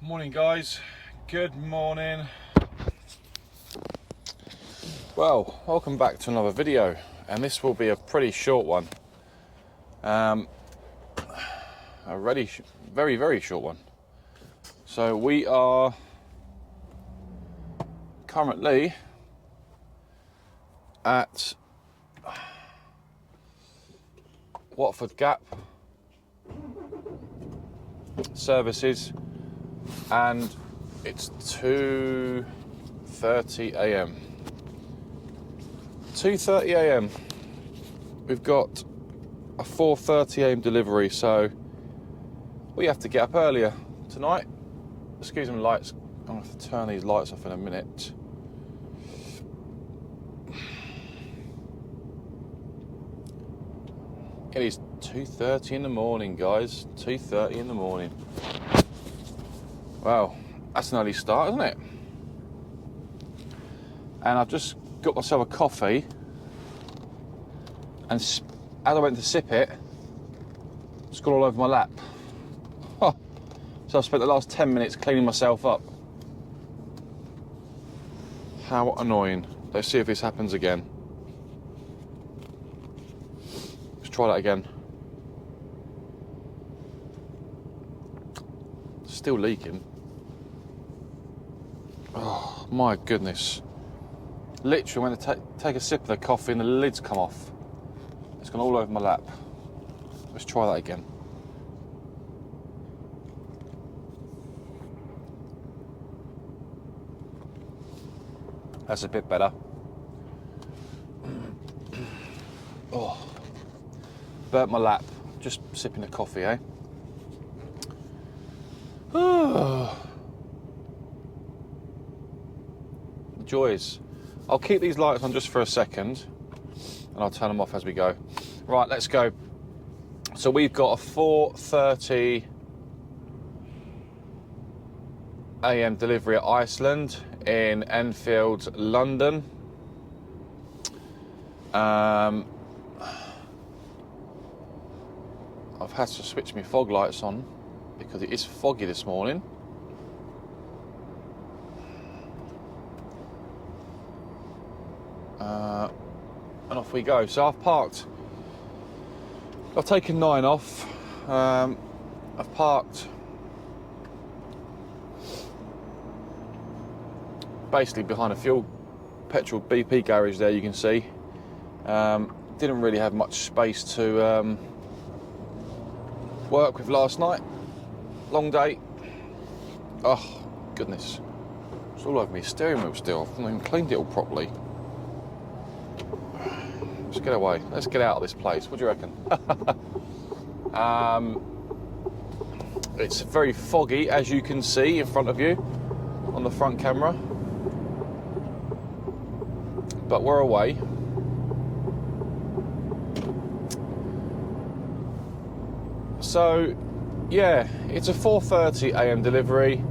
Morning guys, good morning. Well, welcome back to another video, and this will be a pretty short one. A very short one. So we are currently at Watford Gap services, and it's 2:30 a.m. 2:30 a.m. We've got a 4:30 a.m. delivery, so we have to get up earlier tonight. Excuse me, lights. I'm gonna have to turn these lights off in a minute. It is 2:30 in the morning, guys. 2:30 in the morning. Wow, that's an early start, isn't it? And I've just got myself a coffee, and as I went to sip it, it's gone all over my lap. Oh. So I've spent the last 10 minutes cleaning myself up. How annoying. Let's see if this happens again. Let's try that again. Still leaking. Oh my goodness. Literally went to take a sip of the coffee and the lid's come off. It's gone all over my lap. Let's try that again. That's a bit better. Oh, burnt my lap. Just sipping a coffee, eh? The joys. I'll keep these lights on just for a second, and I'll turn them off as we go. Right, let's go. So we've got a 4:30 a.m. delivery at Iceland in Enfield, London. I've had to switch my fog lights on because it is foggy this morning. And off we go. So I've parked. I've taken 9 off. I've parked basically behind a petrol BP garage there, you can see. Didn't really have much space to work with last night. Long day. Oh, goodness. It's all over my steering wheel still. I've not even cleaned it all properly. Let's get away. Let's get out of this place. What do you reckon? It's very foggy, as you can see in front of you on the front camera. But we're away. So, yeah, it's a 4:30 a.m. delivery.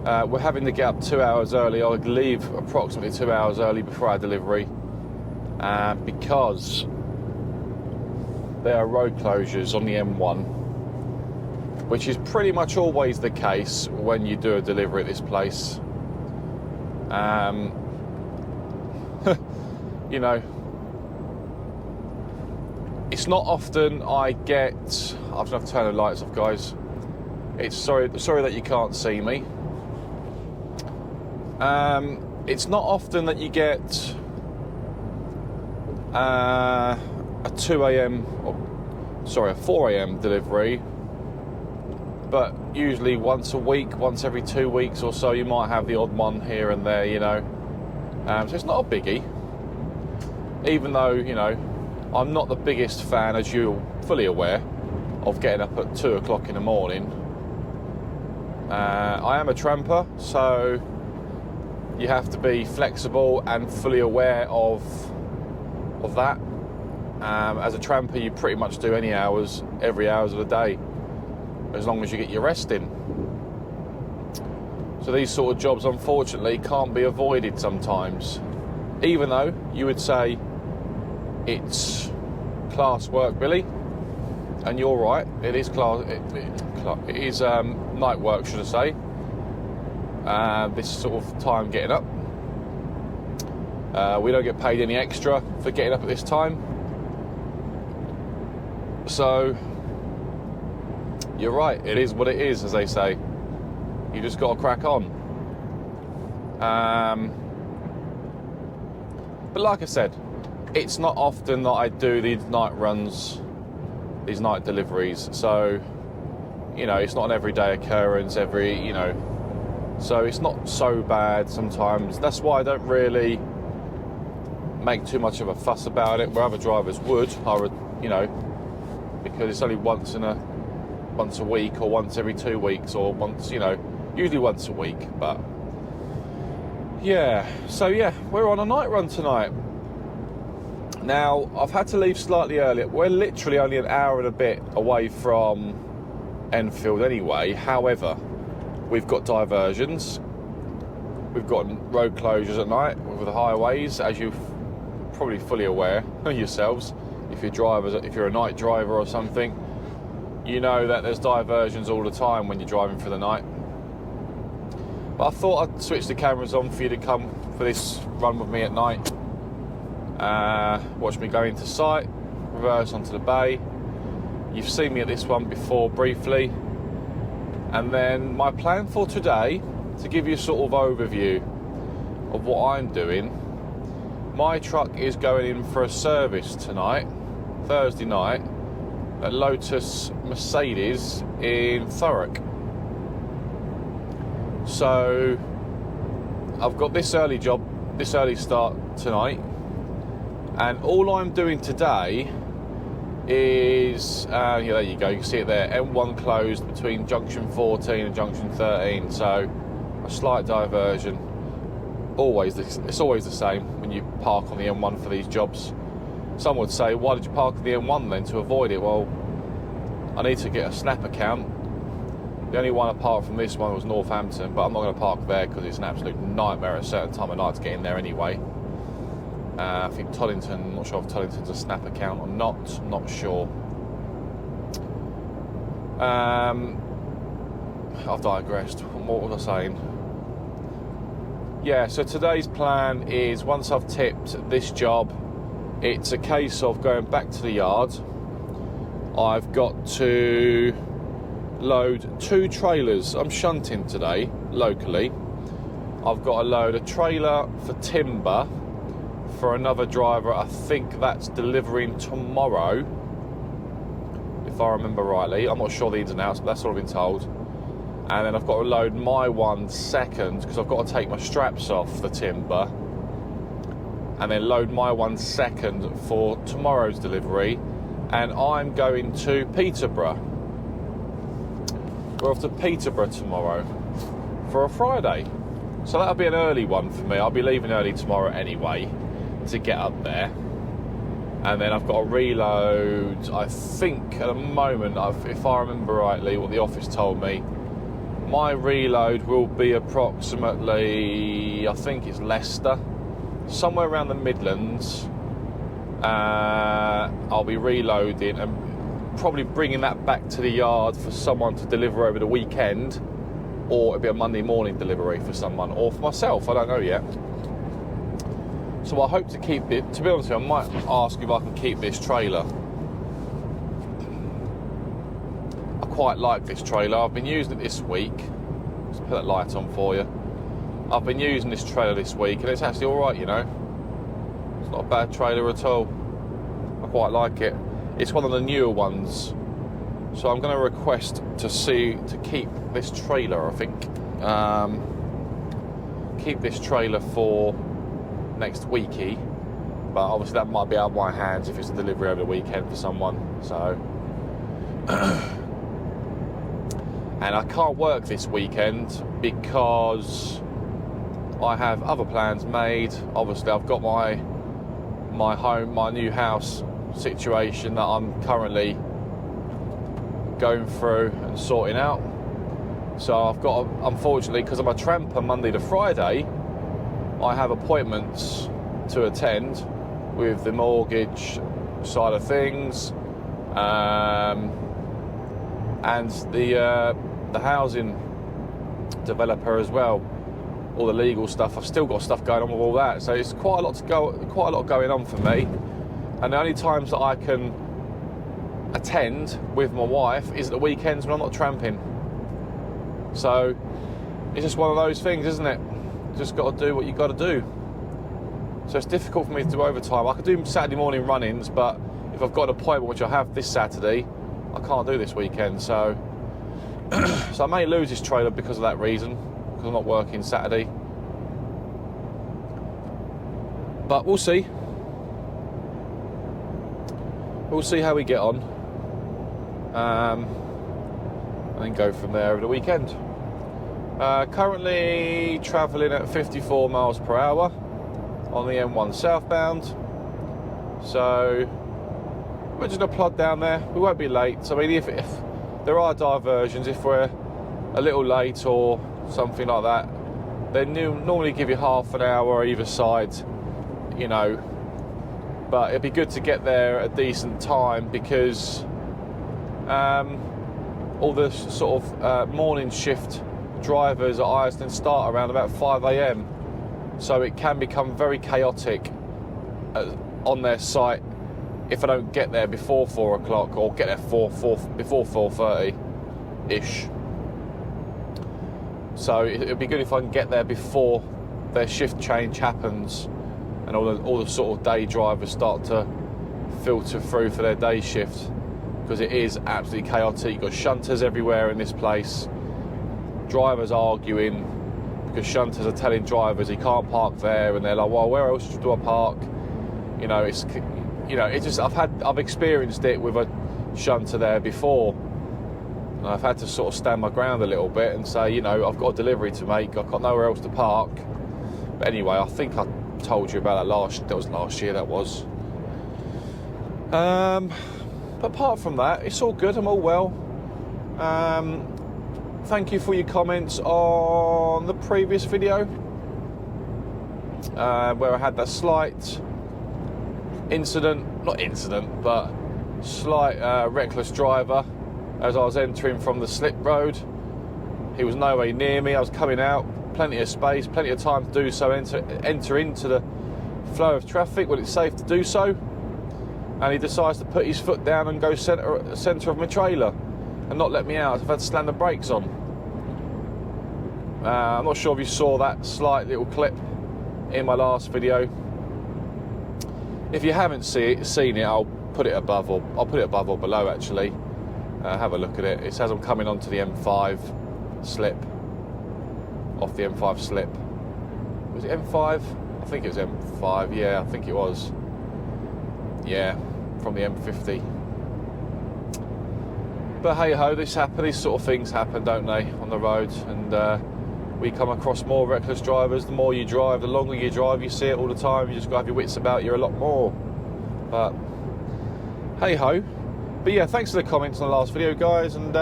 We're having to get up 2 hours early. I'll leave approximately 2 hours early before our delivery. Because there are road closures on the M1, which is pretty much always the case when you do a delivery at this place. You know, it's not often I get. I'm just going to turn the lights off, guys. It's sorry that you can't see me. It's not often that you get a 4 a.m. delivery, but usually once a week, once every 2 weeks or so, you might have the odd one here and there, you know. So it's not a biggie, even though, you know, I'm not the biggest fan, as you're fully aware, of getting up at 2 o'clock in the morning. I am a tramper, so you have to be flexible and fully aware of that. As a tramper, you pretty much do any hours, every hours of the day, as long as you get your rest in. So these sort of jobs, unfortunately, can't be avoided sometimes, even though you would say it's class work, Billy, and you're right, it is class. It is night work, should I say? this sort of time getting up. We don't get paid any extra for getting up at this time. So, you're right, it is what it is, as they say. You just got to crack on. But like I said, it's not often that I do these night runs, these night deliveries. So, you know, it's not an everyday occurrence, so it's not so bad sometimes. That's why I don't really make too much of a fuss about it, where other drivers would, because it's only once a week, or once every 2 weeks, or once, usually once a week. But yeah, so yeah, we're on a night run tonight. Now, I've had to leave slightly earlier. We're literally only an hour and a bit away from Enfield anyway. However, we've got diversions. We've got road closures at night with the highways, as you're probably fully aware yourselves. If you're a night driver or something, you know that there's diversions all the time when you're driving for the night. But I thought I'd switch the cameras on for you to come for this run with me at night. Watch me go into sight, reverse onto the bay. You've seen me at this one before briefly. And then my plan for today, to give you a sort of overview of what I'm doing, my truck is going in for a service tonight, Thursday night, at Lotus Mercedes in Thurrock. So I've got this early start tonight, and all I'm doing today is, there you go, you can see it there, M1 closed between junction 14 and junction 13, so a slight diversion. It's always the same when you park on the M1 for these jobs. Some would say, why did you park on the M1 then, to avoid it? Well, I need to get a Snap account. The only one apart from this one was Northampton, but I'm not going to park there because it's an absolute nightmare at a certain time of night to get in there anyway. I think Toddington, I'm not sure if Toddington's a Snap account or not, I'm not sure. I've digressed. What was I saying? Yeah, so today's plan is, once I've tipped this job, it's a case of going back to the yard. I've got to load 2 trailers. I'm shunting today, locally. I've got to load a trailer for timber for another driver. I think that's delivering tomorrow, if I remember rightly. I'm not sure the ins and outs, but that's what I've been told. And then I've got to load my one second, because I've got to take my straps off the timber, and then load my one second for tomorrow's delivery. And I'm going to Peterborough. We're off to Peterborough tomorrow for a Friday. So that'll be an early one for me. I'll be leaving early tomorrow anyway to get up there. And then I've got to reload, I think at the moment, if I remember rightly what the office told me, my reload will be approximately, I think it's Leicester, somewhere around the Midlands. I'll be reloading and probably bringing that back to the yard for someone to deliver over the weekend, or it'll be a Monday morning delivery for someone, or for myself, I don't know yet. So I hope to keep it. To be honest with you, I might ask if I can keep this trailer. I quite like this trailer. I've been using it this week. Let's put that light on for you. I've been using this trailer this week, and it's actually alright, It's not a bad trailer at all. I quite like it. It's one of the newer ones, so I'm going to request to keep this trailer, I think. Keep this trailer for next weeky, but obviously that might be out of my hands if it's a delivery over the weekend for someone. So, and I can't work this weekend because I have other plans made. Obviously, I've got my home, my new house situation that I'm currently going through and sorting out. So I've got, unfortunately, because I'm a tramper Monday to Friday, I have appointments to attend with the mortgage side of things, and the housing developer as well. all the legal stuff. I've still got stuff going on with all that, so it's quite a lot going on for me. And the only times that I can attend with my wife is at the weekends when I'm not tramping. So it's just one of those things, isn't it? Just got to do what you got to do. So it's difficult for me to do overtime. I could do Saturday morning run-ins, but if I've got an appointment, which I have this Saturday, I can't do this weekend. So so I may lose this trailer because of that reason, because I'm not working Saturday. But we'll see. We'll see how we get on. And then go from there over the weekend. Currently travelling at 54 miles per hour on the M1 southbound. So we're just going to plod down there. We won't be late. So I mean, if there are diversions, if we're a little late or something like that, they normally give you half an hour either side, you know. But it'd be good to get there at a decent time, because all the sort of morning shift drivers at Islington start around about 5 a.m. So it can become very chaotic on their site if I don't get there before 4 o'clock, or get there before 4:30-ish. So it'd be good if I can get there before their shift change happens and all the sort of day drivers start to filter through for their day shift, because it is absolutely chaotic. You've got shunters everywhere in this place, drivers arguing because shunters are telling drivers he can't park there, and they're like, well, where else do I park? You know, it's just I've experienced it with a shunter there before, and I've had to sort of stand my ground a little bit and say, you know, I've got a delivery to make, I've got nowhere else to park. But anyway, I think I told you about that last year. But apart from that, it's all good. I'm all well. Thank you for your comments on the previous video, where I had that slight reckless driver as I was entering from the slip road. He was nowhere near me. I was coming out, plenty of space, plenty of time to do so, enter into the flow of traffic when it's safe to do so, and he decides to put his foot down and go centre of my trailer and not let me out. I've had to slam the brakes on. I'm not sure if you saw that slight little clip in my last video. If you haven't seen it, I'll put it above or below actually. Have a look at it. It says I'm coming onto the M5 slip, off the M5 slip. Was it M5? I think it was M5. Yeah, I think it was. Yeah, from the M50. But hey ho, these sort of things happen, don't they, on the road? And we come across more reckless drivers. The more you drive, the longer you drive, you see it all the time. You just got to have your wits about you a lot more. But hey ho. But yeah, thanks for the comments on the last video, guys. And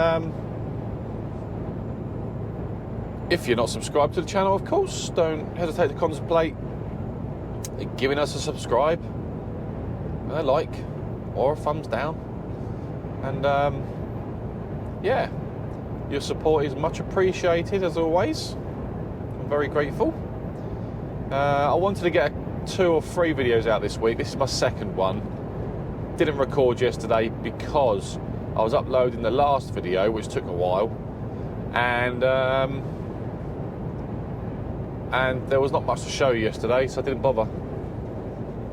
if you're not subscribed to the channel, of course, don't hesitate to contemplate giving us a subscribe, a like, or a thumbs down. And yeah, your support is much appreciated as always. I'm very grateful. I wanted to get 2 or 3 videos out this week. This is my second one. Didn't record yesterday because I was uploading the last video, which took a while, and there was not much to show you yesterday, so I didn't bother.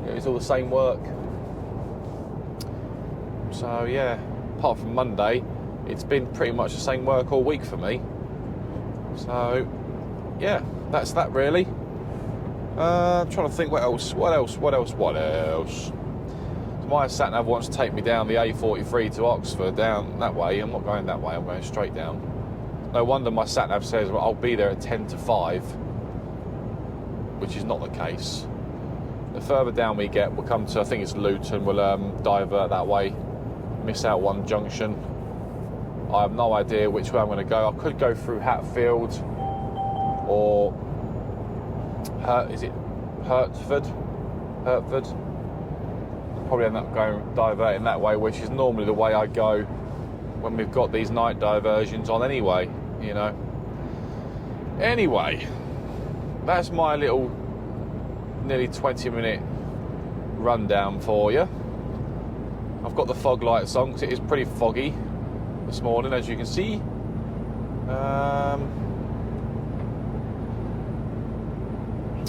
It was all the same work. So yeah, apart from Monday, it's been pretty much the same work all week for me. So yeah, that's that really. I'm trying to think what else. My sat-nav wants to take me down the A43 to Oxford, down that way. I'm not going that way, I'm going straight down. No wonder my sat-nav says, well, I'll be there at 10 to 5, which is not the case. The further down we get, we'll come to, I think it's Luton, we'll divert that way, miss out one junction. I have no idea which way I'm going to go. I could go through Hatfield, or is it Hertford? Probably end up diverting that way, which is normally the way I go when we've got these night diversions on anyway, you know. Anyway, that's my little nearly 20-minute rundown for you. I've got the fog lights on because it is pretty foggy this morning, as you can see.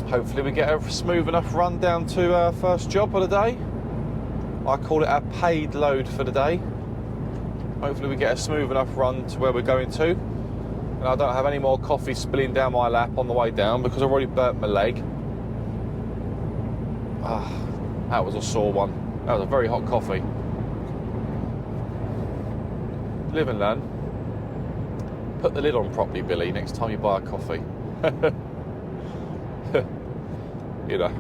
Hopefully we get a smooth enough run down to our first job of the day. I call it our paid load for the day. Hopefully we get a smooth enough run to where we're going to, and I don't have any more coffee spilling down my lap on the way down because I've already burnt my leg. That was a sore one. That was a very hot coffee. Live and learn. Put the lid on properly, Billy, next time you buy a coffee. You know.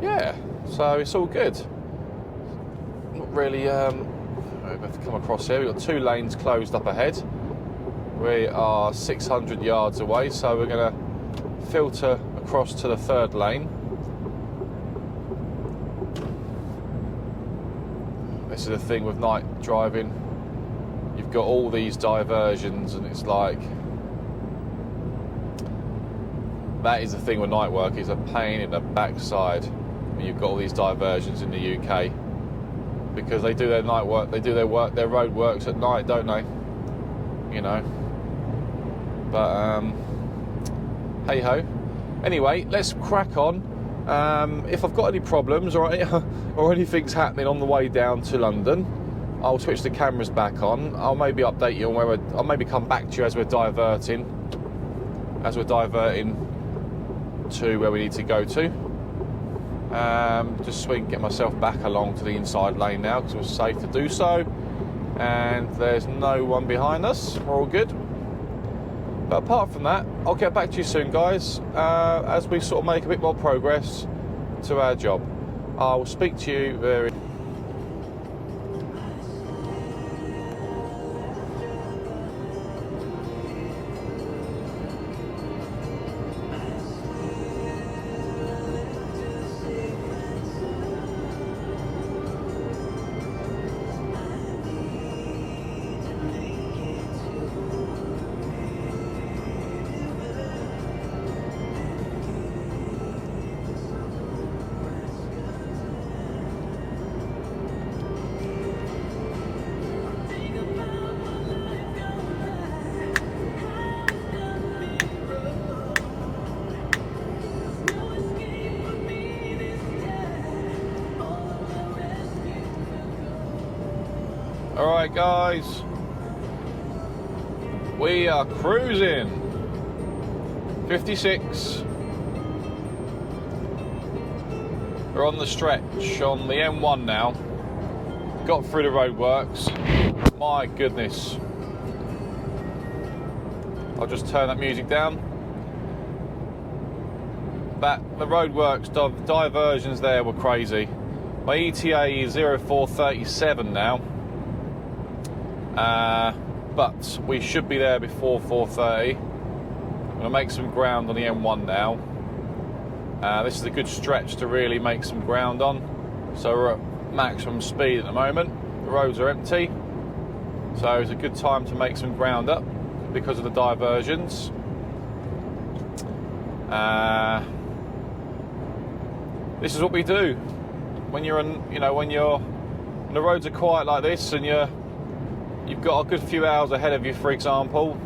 Yeah, so it's all good. Not really, we have to come across here. We've got 2 lanes closed up ahead. We are 600 yards away, so we're going to filter across to the 3rd lane. This is the thing with night driving. You've got all these diversions, and it's like, that is the thing with night work, is a pain in the backside when you've got all these diversions in the UK, because they do their night work, they do their road works at night, don't they? You know. But hey ho. Anyway, let's crack on. If I've got any problems or anything's happening on the way down to London, I'll switch the cameras back on. I'll maybe update you on where I'll maybe come back to you as we're diverting to where we need to go to. Just swing, get myself back along to the inside lane now because it was safe to do so, and there's no one behind us. We're all good. But apart from that, I'll get back to you soon, guys, as we sort of make a bit more progress to our job. I'll speak to you very... Alright guys, we are cruising. 56. We're on the stretch on the M1 now. Got through the roadworks. My goodness. I'll just turn that music down. The roadworks diversions there were crazy. My ETA is 0437 now. But we should be there before 4:30. I'm going to make some ground on the M1 now. This is a good stretch to really make some ground on. So we're at maximum speed at the moment. The roads are empty. So it's a good time to make some ground up because of the diversions. This is what we do when you're when the roads are quiet like this and you've got a good few hours ahead of you, for example.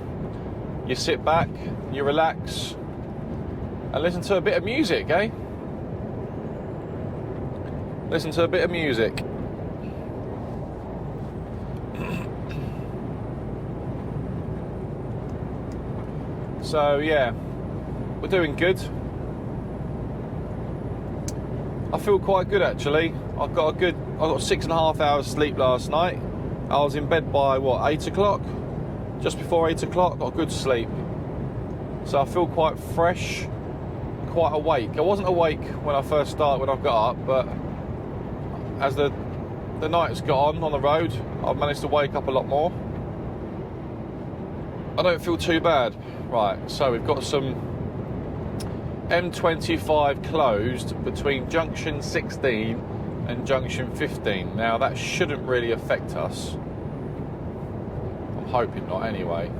You sit back, you relax, and listen to a bit of music, eh? Listen to a bit of music. So yeah, we're doing good. I feel quite good actually. I got 6.5 hours sleep last night. I was in bed by, 8 o'clock? Just before 8 o'clock, got good sleep. So I feel quite fresh, quite awake. I wasn't awake when I first started, when I got up, but as the night's got on the road, I've managed to wake up a lot more. I don't feel too bad. Right, so we've got some M25 closed between junction 16 and junction 15. Now that shouldn't really affect us. I'm hoping not anyway.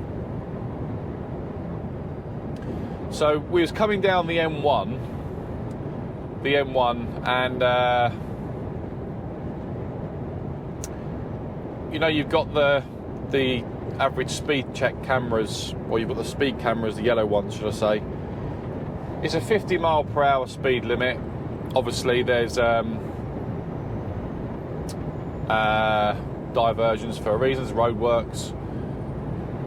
So we was coming down the M1, and you know, you've got the average speed check cameras, or you've got the speed cameras, the yellow ones, should I say. It's a 50 mile per hour speed limit. Obviously, there's diversions for reasons, roadworks.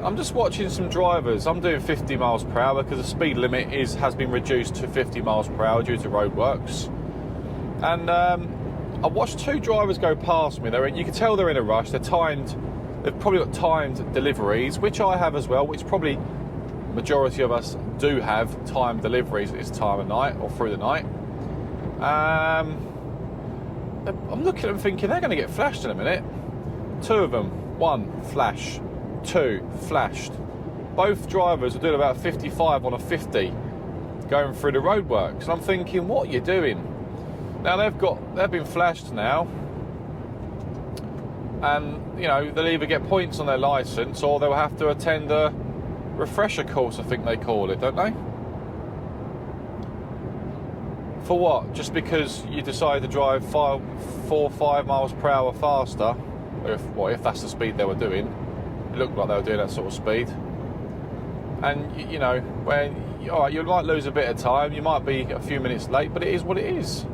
I'm just watching some drivers. I'm doing 50 miles per hour because the speed limit has been reduced to 50 miles per hour due to roadworks. And I watched two drivers go past me. You can tell they're in a rush. They're timed. They've probably got timed deliveries, which I have as well, which probably majority of us do have timed deliveries at this time of night or through the night. I'm looking at them thinking they're going to get flashed in a minute. Two of them. One, flash. Two, flashed. Both drivers are doing about 55 on a 50 going through the roadworks. And I'm thinking, what are you doing? Now they've been flashed now. And, you know, they'll either get points on their licence or they'll have to attend a refresher course, I think they call it, don't they? For what? Just because you decide to drive 4 or 5 miles per hour faster? If that's the speed they were doing. It looked like they were doing that sort of speed. And, you know, alright, you might lose a bit of time, you might be a few minutes late, but it is what it is.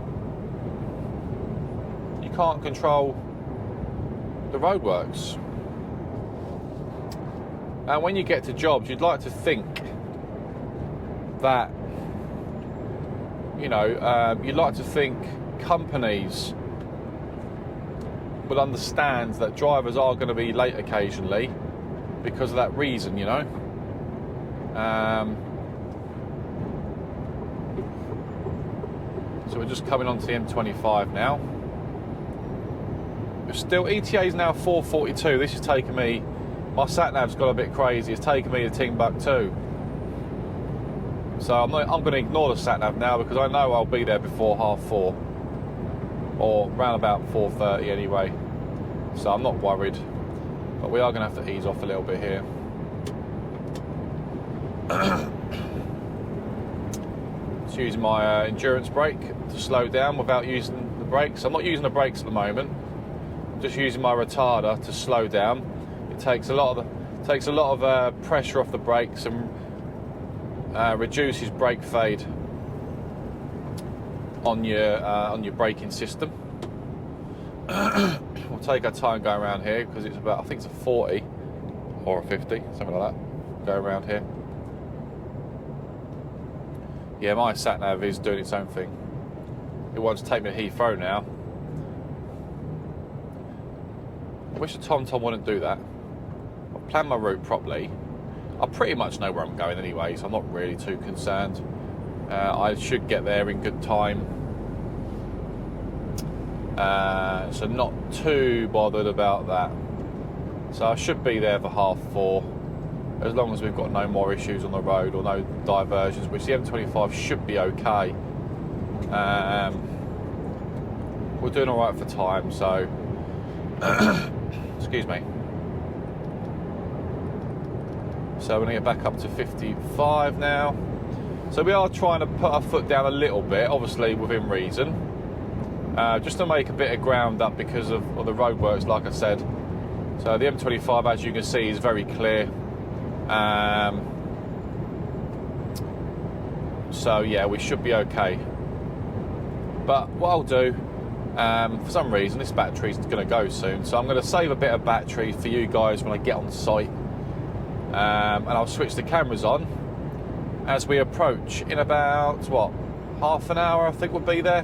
You can't control the roadworks. And when you get to jobs, you'd like to think that, you know, you'd like to think companies will understand that drivers are going to be late occasionally because of that reason, you know. So we're just coming onto the M25 now. We're still, ETA is now 4:42. This is taking me, my sat-nav's got a bit crazy. It's taking me to Timbuktu. So I'm going to ignore the sat-nav now because I know I'll be there before 4:30. Or round about 4:30 anyway. So I'm not worried. But we are going to have to ease off a little bit here. Just using my endurance brake to slow down without using the brakes. I'm not using the brakes at the moment. I'm just using my retarder to slow down. It takes a lot of pressure off the brakes and reduces brake fade on your braking system. We'll take our time going around here because it's about, I think it's a 40 or a 50, something like that. Go around here. Yeah, my sat nav is doing its own thing. It wants to take me to Heathrow now. I wish the TomTom wouldn't do that. I've planned my route properly. I pretty much know where I'm going anyway, so I'm not really too concerned. I should get there in good time. So not too bothered about that. So I should be there for 4:30, as long as we've got no more issues on the road or no diversions, which the M25 should be okay. We're doing all right for time, so excuse me. So we're going to get back up to 55 now. So we are trying to put our foot down a little bit, obviously within reason, just to make a bit of ground up because of the roadworks, like I said. So the M25, as you can see, is very clear. So yeah, we should be okay. But what I'll do, for some reason this battery's going to go soon, so I'm going to save a bit of battery for you guys when I get on site, and I'll switch the cameras on as we approach in about, what, half an hour I think we'll be there.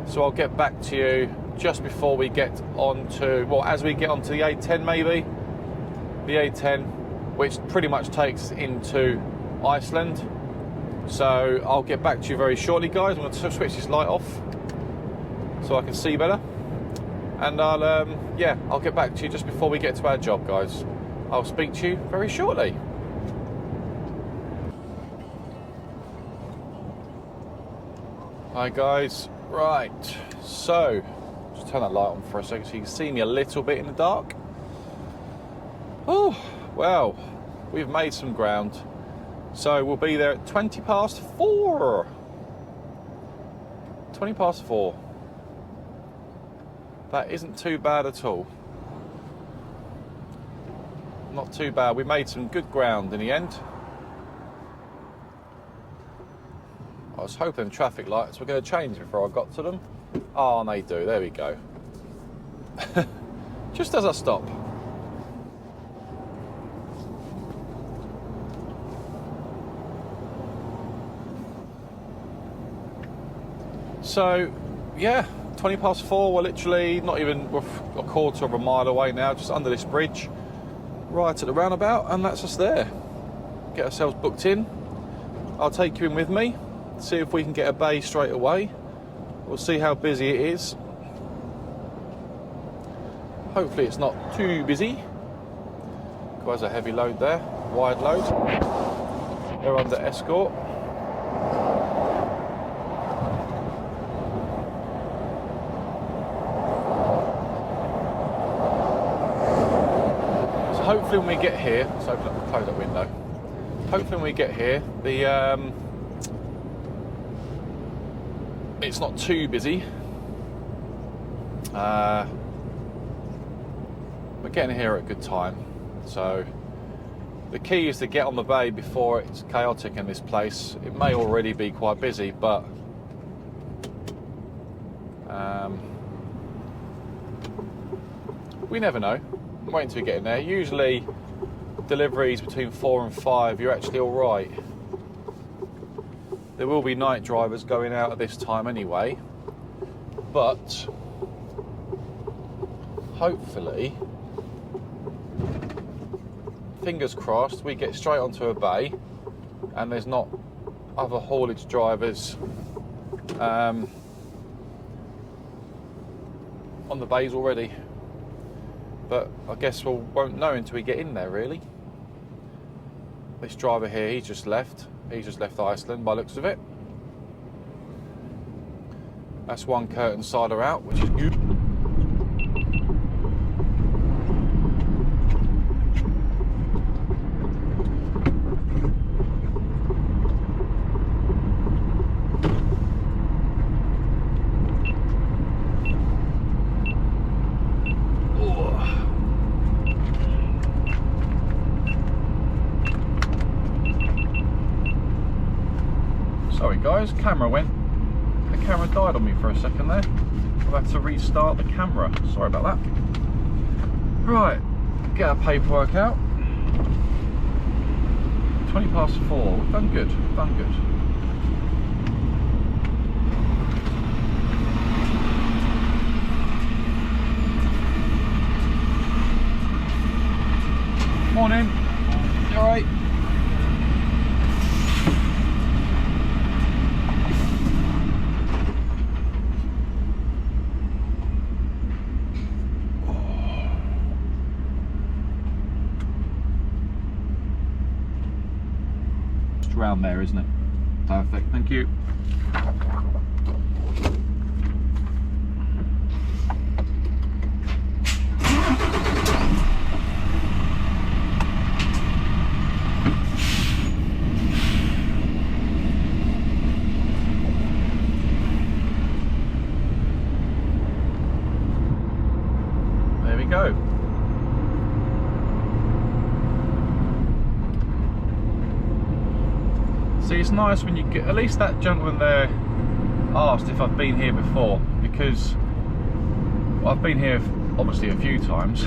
So I'll get back to you just before we get on to, well, as we get onto the A10 maybe, the A10, which pretty much takes us into Iceland. So I'll get back to you very shortly, guys. I'm going to switch this light off so I can see better, and I'll get back to you just before we get to our job, guys. I'll speak to you very shortly. Hi guys, right, so just turn that light on for a second so you can see me a little bit in the dark. Oh, well, we've made some ground. So we'll be there at 20 past 4. 20 past 4. That isn't too bad at all. Not too bad. We made some good ground in the end. I was hoping traffic lights were going to change before I got to them. Oh, and they do. There we go. Just as I stop. So, yeah, 20 past 4. We're literally not even a quarter of a mile away now, just under this bridge, right at the roundabout, and that's us there. Get ourselves booked in. I'll take you in with me, see if we can get a bay straight away. We'll see how busy it is. Hopefully it's not too busy. Quite a heavy load there, wide load. They're under escort. So hopefully when we get here, let's open up and close that window. Hopefully when we get here, it's not too busy. We're getting here at a good time. So the key is to get on the bay before it's chaotic in this place. It may already be quite busy, but we never know. I'm waiting till we get in there. Usually deliveries between 4 and 5, you're actually all right. There will be night drivers going out at this time anyway, but hopefully, fingers crossed, we get straight onto a bay and there's not other haulage drivers on the bays already. But I guess we won't know until we get in there, really. This driver here, he's just left Iceland by the looks of it. That's one curtain sider out, which is good. Sorry guys, the camera died on me for a second there. I've had to restart the camera, sorry about that. Right, get our paperwork out. 20 past 4, we've done good, Morning, you alright? Around there, isn't it? Perfect, thank you. There we go. See, it's nice when you get, at least that gentleman there asked if I've been here before, because I've been here obviously a few times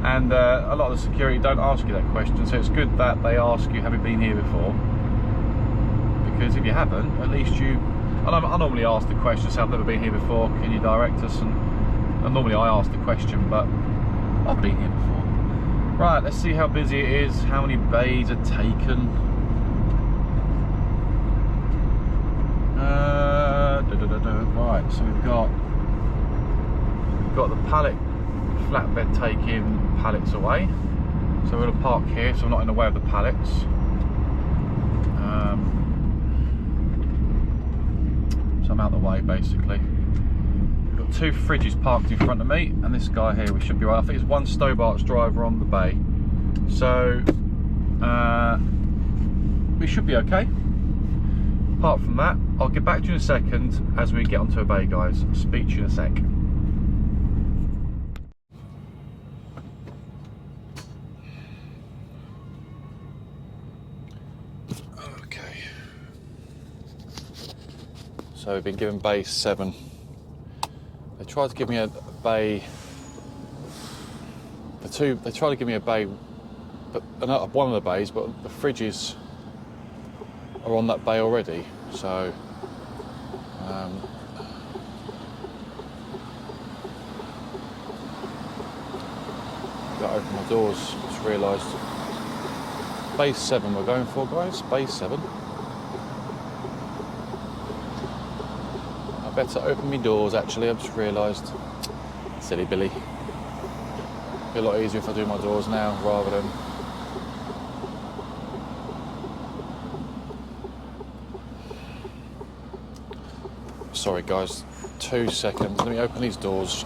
and a lot of the security don't ask you that question, so it's good that they ask you, have you been here before? Because if you haven't, at least you, and I normally ask the question, so I've never been here before, can you direct us? And normally I ask the question, but I've been here before. Right, let's see how busy it is, how many bays are taken. Right, so we've got the pallet flatbed taking pallets away. So we're going to park here, so we're not in the way of the pallets. So I'm out of the way basically. We've got 2 fridges parked in front of me, and this guy here, we should be right. I think it's 1 Stobart's driver on the bay. So we should be okay. Apart from that, I'll get back to you in a second as we get onto a bay, guys. I'll speak to you in a sec. Okay. So we've been given bay 7. They tried to give me a bay. They tried to give me a bay, but one of the bays, but the fridges are on that bay already. So gotta open my doors. Just realised bay 7 we're going for, guys. Bay 7. I better open my doors. Actually, I've just realised. Silly Billy. Be a lot easier if I do my doors now rather than. Sorry guys, 2 seconds. Let me open these doors.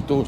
Doors.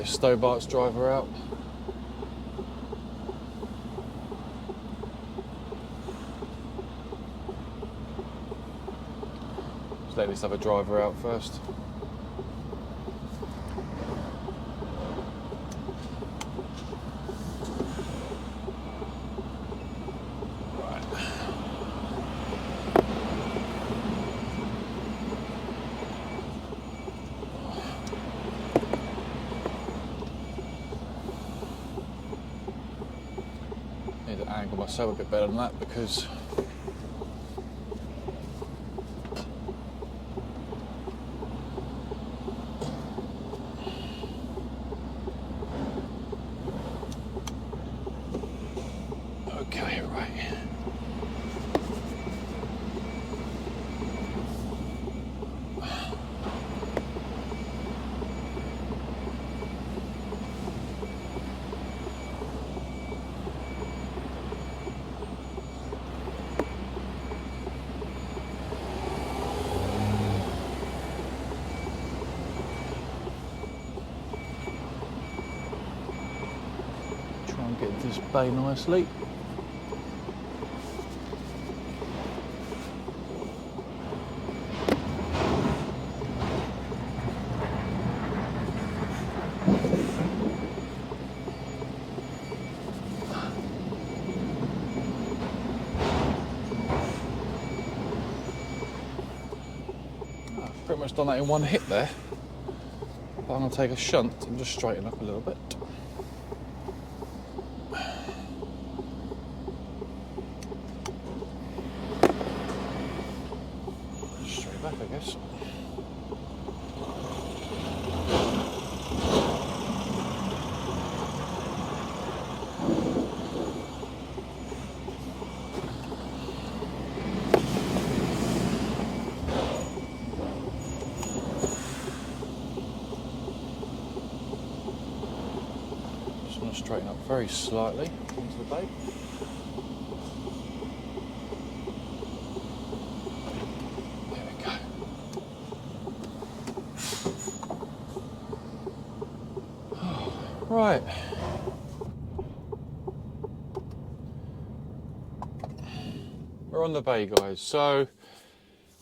Stobart's driver out. Just let this other driver out first. Angle myself a bit better than that because okay, right. Get into this bay nicely. I've pretty much done that in one hit there. But I'm going to take a shunt and just straighten up a little bit. Back, I guess. Just want to straighten up very slightly into the bay. Right. We're on the bay, guys. So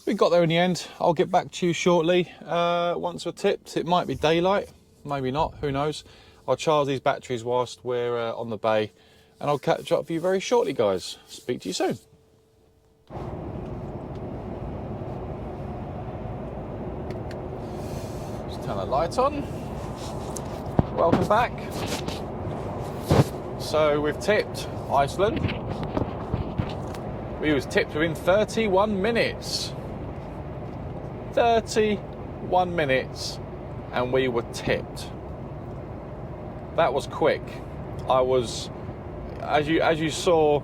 we got there in the end. I'll get back to you shortly. Once we're tipped, it might be daylight, maybe not, who knows. I'll charge these batteries whilst we're on the bay, and I'll catch up with you very shortly, guys. Speak to you soon. Just turn the light on. Welcome back. So we've tipped Iceland. We was tipped within 31 minutes. 31 minutes and we were tipped. That was quick. I was, as you saw,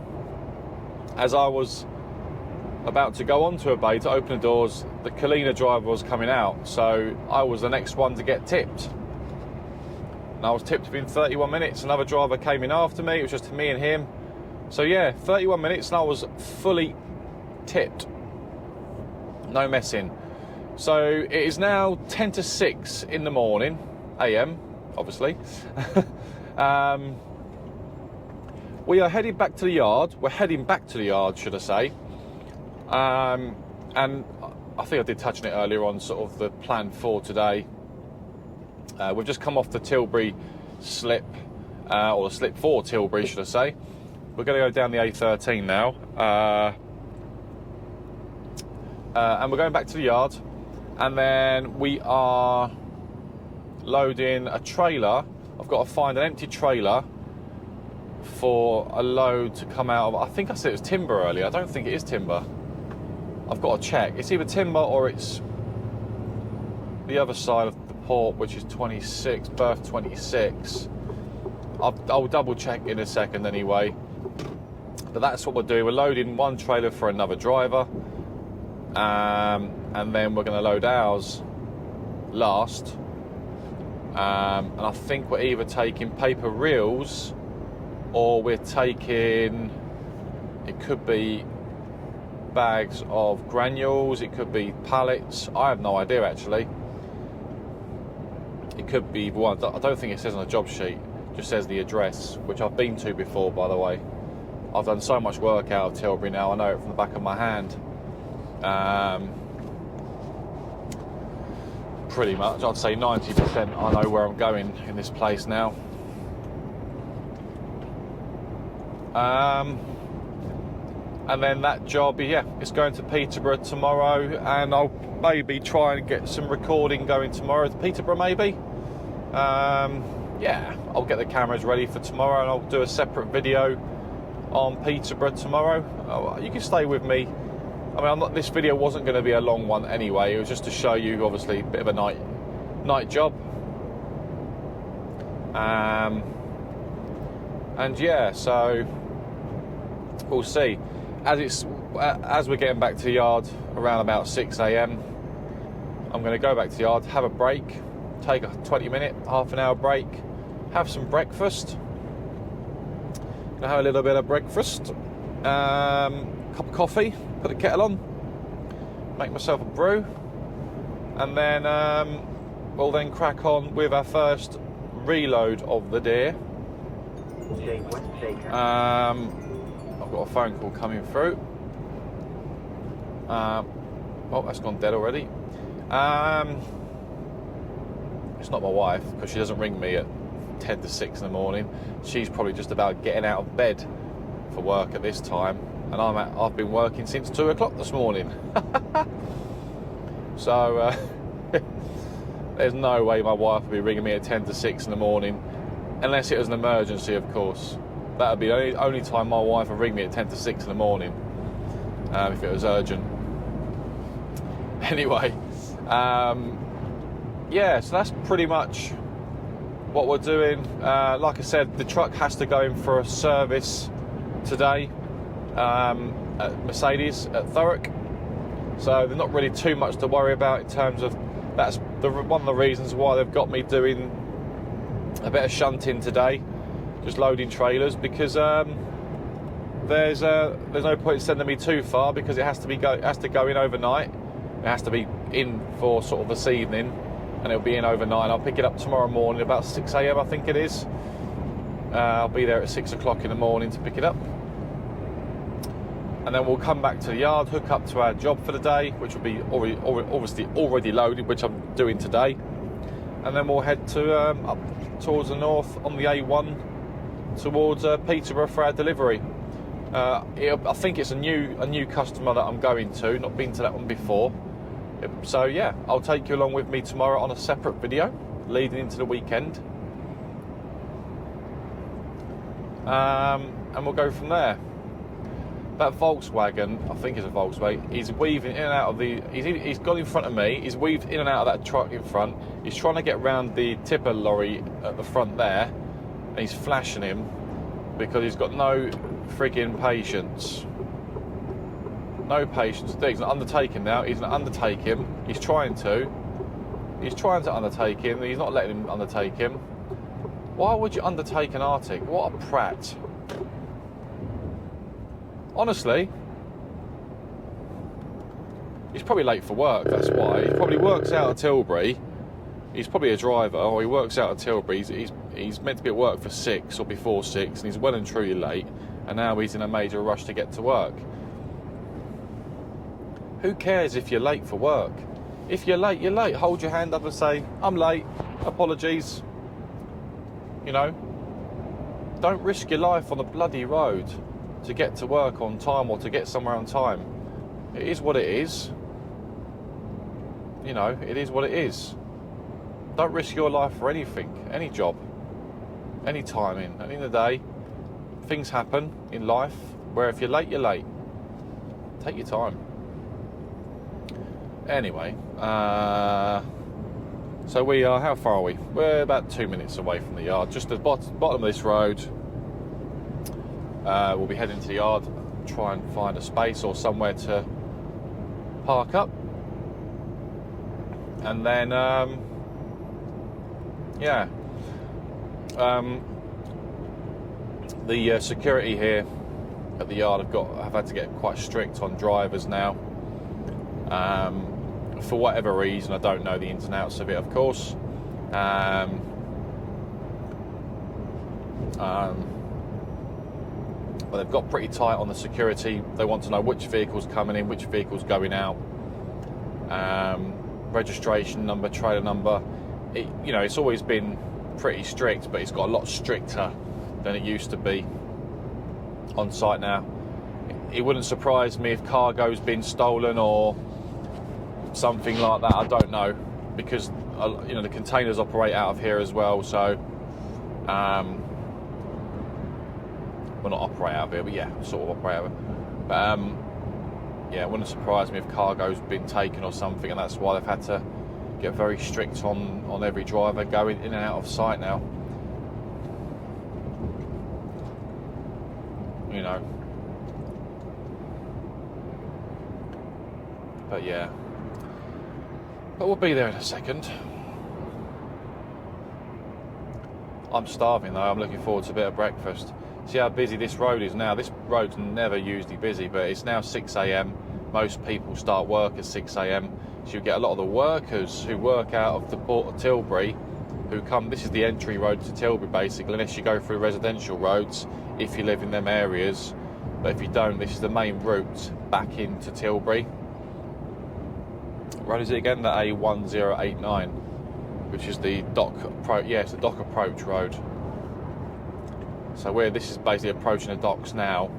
as I was about to go onto a bay to open the doors, the Kalina driver was coming out, so I was the next one to get tipped. And I was tipped within 31 minutes. Another driver came in after me. It was just me and him. So yeah, 31 minutes and I was fully tipped. No messing. So it is now 10 to 6 in the morning, AM, obviously. We are headed back to the yard. We're heading back to the yard, should I say. And I think I did touch on it earlier on, sort of the plan for today. We've just come off the Tilbury slip, or the slip for Tilbury, should I say. We're going to go down the A13 now. And we're going back to the yard. And then we are loading a trailer. I've got to find an empty trailer for a load to come out of. I think I said it was timber earlier. I don't think it is timber. I've got to check. It's either timber or it's the other side of the port, which is 26, berth 26. I'll double check in a second anyway. But that's what we're doing. We're loading one trailer for another driver. And then we're going to load ours last. And I think we're either taking paper reels or we're taking, it could be bags of granules, it could be pallets. I have no idea actually. It could be either one. I don't think it says on the job sheet. It just says the address, which I've been to before, by the way. I've done so much work out of Tilbury now, I know it from the back of my hand. Pretty much, I'd say 90% I know where I'm going in this place now. And then that job, yeah, it's going to Peterborough tomorrow, and I'll maybe try and get some recording going tomorrow to Peterborough, maybe. Yeah, I'll get the cameras ready for tomorrow, and I'll do a separate video on Peterborough tomorrow. You can stay with me. I mean, this video wasn't going to be a long one anyway. It was just to show you, obviously, a bit of a night job. And yeah, so we'll see. As we're getting back to the yard around about 6 AM, I'm going to go back to the yard, have a break, take a 20-minute, half an hour break, have some breakfast. Gonna have a little bit of breakfast, cup of coffee, put the kettle on, make myself a brew, and then we'll then crack on with our first reload of the day. I've got a phone call coming through. Oh, that's gone dead already. It's not my wife, because she doesn't ring me at 10 to 6 in the morning. She's probably just about getting out of bed for work at this time, and I've been working since 2 o'clock this morning. So there's no way my wife would be ringing me at 10 to 6 in the morning, unless it was an emergency, of course. That would be the only time my wife would ring me at 10 to 6 in the morning, if it was urgent. Anyway, yeah, so that's pretty much what we're doing. Like I said, the truck has to go in for a service today at Mercedes at Thurrock, so there's not really too much to worry about in terms of, that's one of the reasons why they've got me doing a bit of shunting today, just loading trailers, because there's no point in sending me too far, because it has to go in overnight. It has to be in for sort of this evening, and it'll be in overnight. I'll pick it up tomorrow morning about 6 a.m. I think it is. I'll be there at 6 o'clock in the morning to pick it up, and then we'll come back to the yard, hook up to our job for the day, which will be obviously already loaded, which I'm doing today, and then we'll head to up towards the north on the A1 towards Peterborough for our delivery. I think it's a new customer that I'm going to. Not been to that one before. So yeah, I'll take you along with me tomorrow on a separate video leading into the weekend. And we'll go from there. That Volkswagen, I think it's a Volkswagen, he's weaving in and out of the... He's got in front of me, he's weaved in and out of that truck in front. He's trying to get around the tipper lorry at the front there, and he's flashing him because he's got no frigging patience. No patience. He's an undertaking now. He's going to undertake him. He's trying to undertake him. He's not letting him undertake him. Why would you undertake an Arctic? What a prat. Honestly, he's probably late for work, that's why. He probably works out at Tilbury. He's probably a driver, or he works out at Tilbury. He's meant to be at work for 6 or before 6, and he's well and truly late, and now he's in a major rush to get to work. Who cares if you're late for work? If you're late, you're late. Hold your hand up and say, I'm late, apologies. You know, don't risk your life on a bloody road to get to work on time or to get somewhere on time. It is what it is. You know, it is what it is. Don't risk your life for anything, any job, any timing. At the end of the day, things happen in life where if you're late, you're late. Take your time. Anyway, so we are, how far are we? We're about 2 minutes away from the yard, just at the bottom of this road. We'll be heading to the yard, try and find a space or somewhere to park up. And then, the security here at the yard have had to get quite strict on drivers now. For whatever reason, I don't know the ins and outs of it, of course. But they've got pretty tight on the security. They want to know which vehicle's coming in, which vehicle's going out, registration number, trailer number. It's always been pretty strict, but it's got a lot stricter than it used to be on site now. It wouldn't surprise me if cargo's been stolen or something like that. I don't know, because the containers operate out of here as well, so well, not operate out of here, but yeah, sort of operate out of it. Yeah, it wouldn't surprise me if cargo's been taken or something, and that's why they've had to get very strict on every driver going in and out of site now. But yeah. But we'll be there in a second. I'm starving though. I'm looking forward to a bit of breakfast. See how busy this road is now. This road's never usually busy, but it's now 6 a.m. Most people start work at 6 a.m. So you get a lot of the workers who work out of the port of Tilbury who come. This is the entry road to Tilbury, basically, unless you go through residential roads if you live in them areas. But if you don't, this is the main route back into Tilbury. What road is it again? The A1089, which is the dock approach. Yeah, it's the dock approach road. So this is basically approaching the docks now.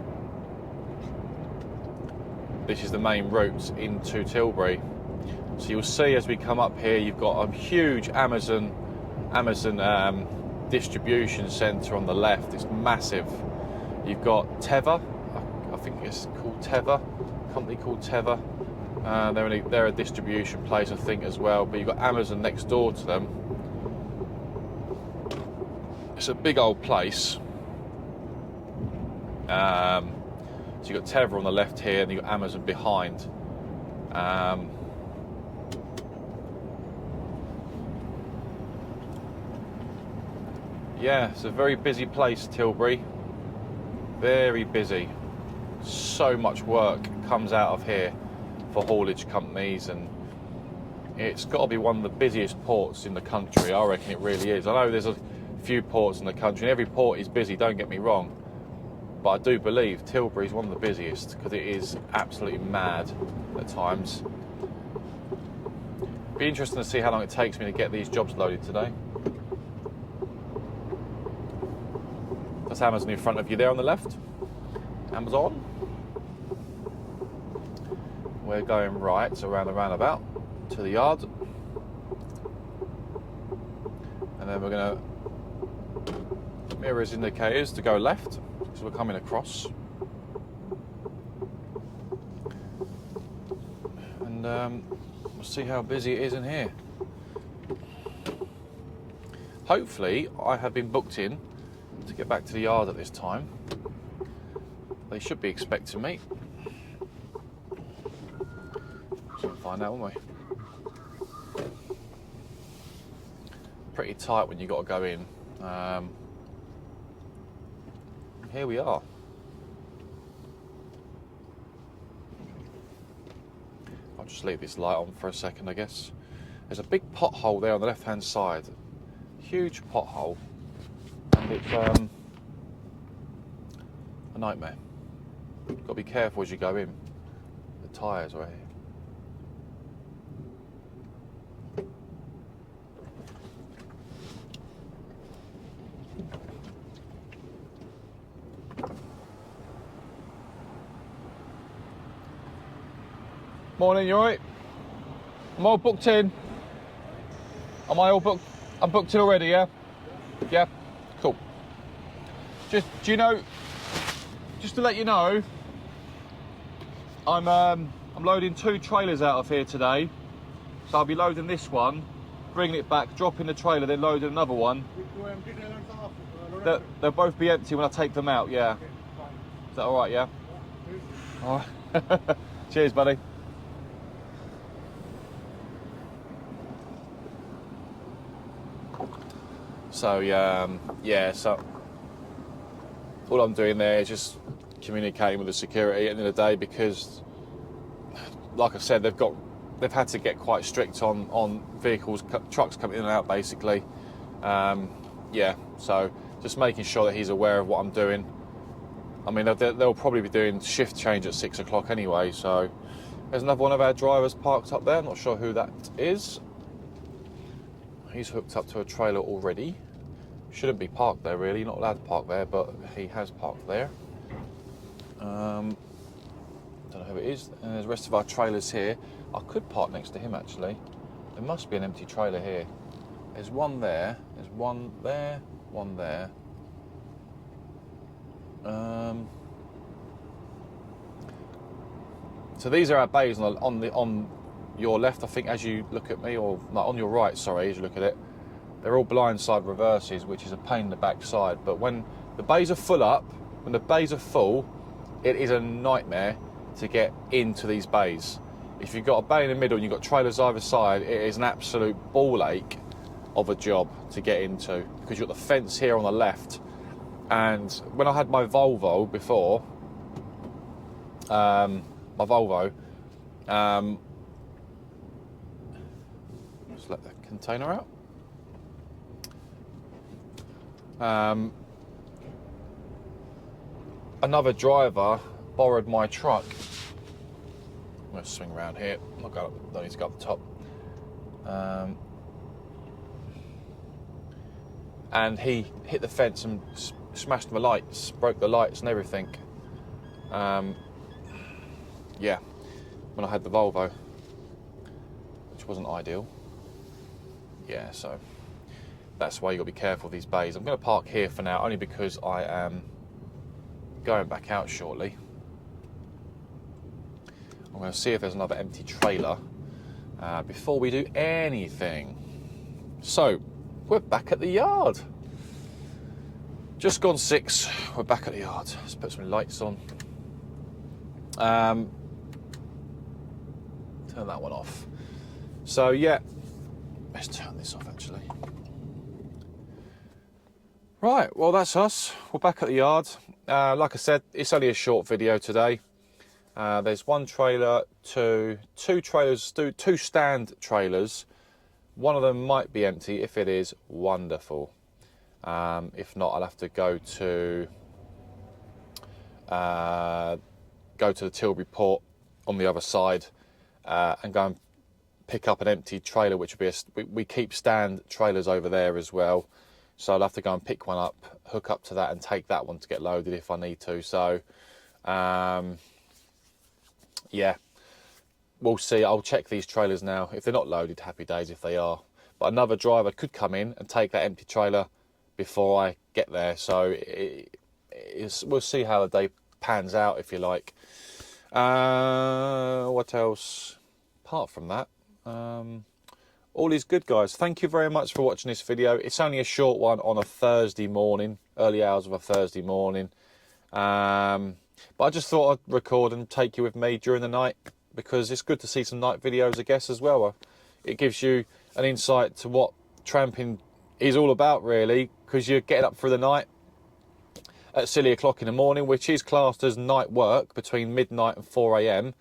This is the main route into Tilbury. So you'll see as we come up here, you've got a huge Amazon distribution centre on the left. It's massive. You've got Teva, I think it's called Teva, a company called Teva. They're a distribution place, I think, as well. But you've got Amazon next door to them. It's a big old place. So you've got Teva on the left here, and you've got Amazon behind. Yeah, it's a very busy place, Tilbury. Very busy. So much work comes out of here for haulage companies, and It's got to be one of the busiest ports in the country. I reckon it really is. I know there's a few ports in the country, and every port is busy, don't get me wrong. But I do believe Tilbury is one of the busiest because it is absolutely mad at times. Be interesting to see how long it takes me to get these jobs loaded today. That's Amazon in front of you there on the left. Amazon. We're going right around the roundabout to the yard. And then we're going to mirror as indicators to go left because we're coming across. And we'll see how busy it is in here. Hopefully I have been booked in to get back to the yard at this time. They should be expecting me. We'll find out, won't we? Pretty tight when you got to go in. Here we are. I'll just leave this light on for a second, I guess. There's a big pothole there on the left-hand side. Huge pothole. And it's a nightmare. Got to be careful as you go in. The tyres are here. Morning, you alright? I'm all booked in. Am I all booked? I'm booked in already, yeah? Yeah? Cool. Just, do you know, just to let you know, I'm loading 2 trailers out of here today. So I'll be loading this one, bringing it back, dropping the trailer, then loading another one. They'll both be empty when I take them out, yeah. Is that alright, yeah? Alright. Cheers, buddy. So yeah, so all I'm doing there is just communicating with the security at the end of the day because, like I said, they've had to get quite strict on vehicles, trucks coming in and out basically. Yeah, so just making sure that he's aware of what I'm doing. I mean, they'll probably be doing shift change at 6 o'clock anyway. So there's another one of our drivers parked up there. Not sure who that is. He's hooked up to a trailer already. Shouldn't be parked there really, not allowed to park there, but he has parked there. Don't know who it is. And there's the rest of our trailers here. I could park next to him actually. There must be an empty trailer here. There's one there, there's one there, one there. So these are our bays on your left, I think, as you look at me, or no, on your right, sorry, as you look at it. They're all blindside reverses, which is a pain in the backside. But when the bays are full up, when the bays are full, it is a nightmare to get into these bays. If you've got a bay in the middle and you've got trailers either side, it is an absolute ball ache of a job to get into because you've got the fence here on the left. And when I had my Volvo before, just let the container out. Another driver borrowed my truck. I'm going to swing around here. Don't need to go up the top. And he hit the fence and smashed my lights, broke the lights and everything. Yeah, when I had the Volvo, which wasn't ideal. Yeah, so that's why you got to be careful of these bays. I'm going to park here for now, only because I am going back out shortly. I'm going to see if there's another empty trailer before we do anything. So, we're back at the yard. Just gone 6, we're back at the yard. Let's put some lights on. Turn that one off. So yeah, let's turn this off actually. Right, well that's us. We're back at the yard. Like I said, it's only a short video today. There's one trailer, two trailers, two stand trailers. One of them might be empty. If it is, wonderful. If not, I'll have to go to the Tilbury port on the other side and go and pick up an empty trailer, which would be we keep stand trailers over there as well. So I'll have to go and pick one up, hook up to that, and take that one to get loaded if I need to. So, yeah, we'll see. I'll check these trailers now. If they're not loaded, happy days if they are. But another driver could come in and take that empty trailer before I get there. So we'll see how the day pans out, if you like. What else? Apart from that, all is good, guys. Thank you very much for watching this video. It's only a short one on a Thursday morning, early hours of a Thursday morning. But I just thought I'd record and take you with me during the night, because it's good to see some night videos, I guess, as well. It gives you an insight to what tramping is all about, really, because you're getting up through the night at silly o'clock in the morning, which is classed as night work between midnight and 4 a.m.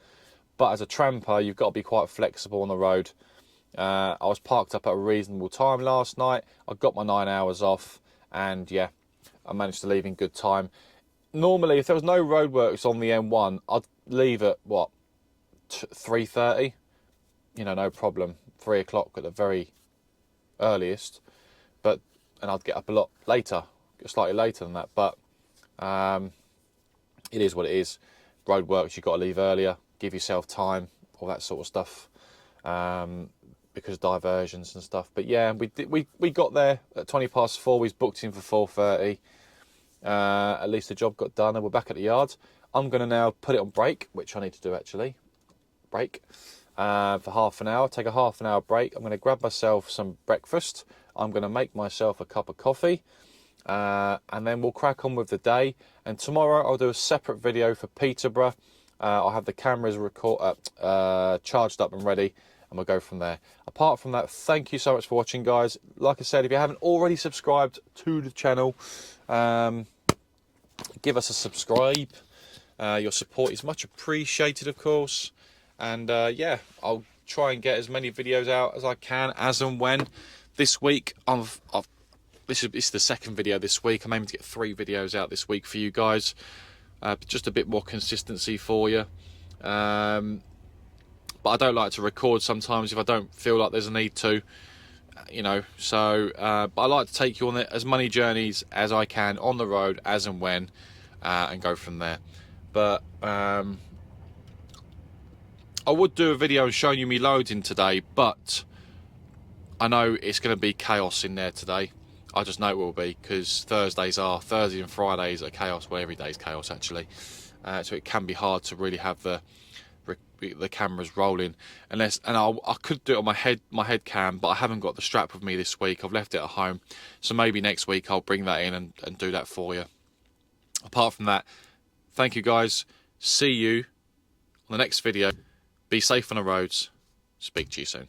But as a tramper, you've got to be quite flexible on the road. I was parked up at a reasonable time last night. I got my 9 hours off, and yeah, I managed to leave in good time. Normally, if there was no roadworks on the M1, I'd leave at, what, 3:30? You know, no problem. 3 o'clock at the very earliest. And I'd get up a lot later, slightly later than that. But it is what it is. Roadworks, you've got to leave earlier, give yourself time, all that sort of stuff. Because diversions and stuff. But yeah, we got there at 4:20. We was booked in for 4:30. At least the job got done, and we're back at the yard. I'm going to now put it on break, which I need to do actually. Break for half an hour. Take a half an hour break. I'm going to grab myself some breakfast. I'm going to make myself a cup of coffee, and then we'll crack on with the day. And tomorrow I'll do a separate video for Peterborough. I'll have the cameras charged up and ready, and we'll go from there. Apart from that, thank you so much for watching, guys. Like I said, if you haven't already subscribed to the channel, give us a subscribe. Your support is much appreciated, of course. And yeah, I'll try and get as many videos out as I can, as and when. This week, this is the second video this week. I'm aiming to get 3 videos out this week for you guys. Just a bit more consistency for you. But I don't like to record sometimes if I don't feel like there's a need to, you know. So, but I like to take you on as many journeys as I can on the road, as and when, and go from there. But I would do a video showing you me loading today, but I know it's going to be chaos in there today. I just know it will be, because Thursdays and Fridays are chaos. Well, every day is chaos actually. So it can be hard to really have the cameras rolling, and I could do it on my head cam, but I haven't got the strap with me this week. I've left it at home, so maybe next week I'll bring that in and do that for you. Apart from that, thank you guys. See you on the next video. Be safe on the roads. Speak to you soon.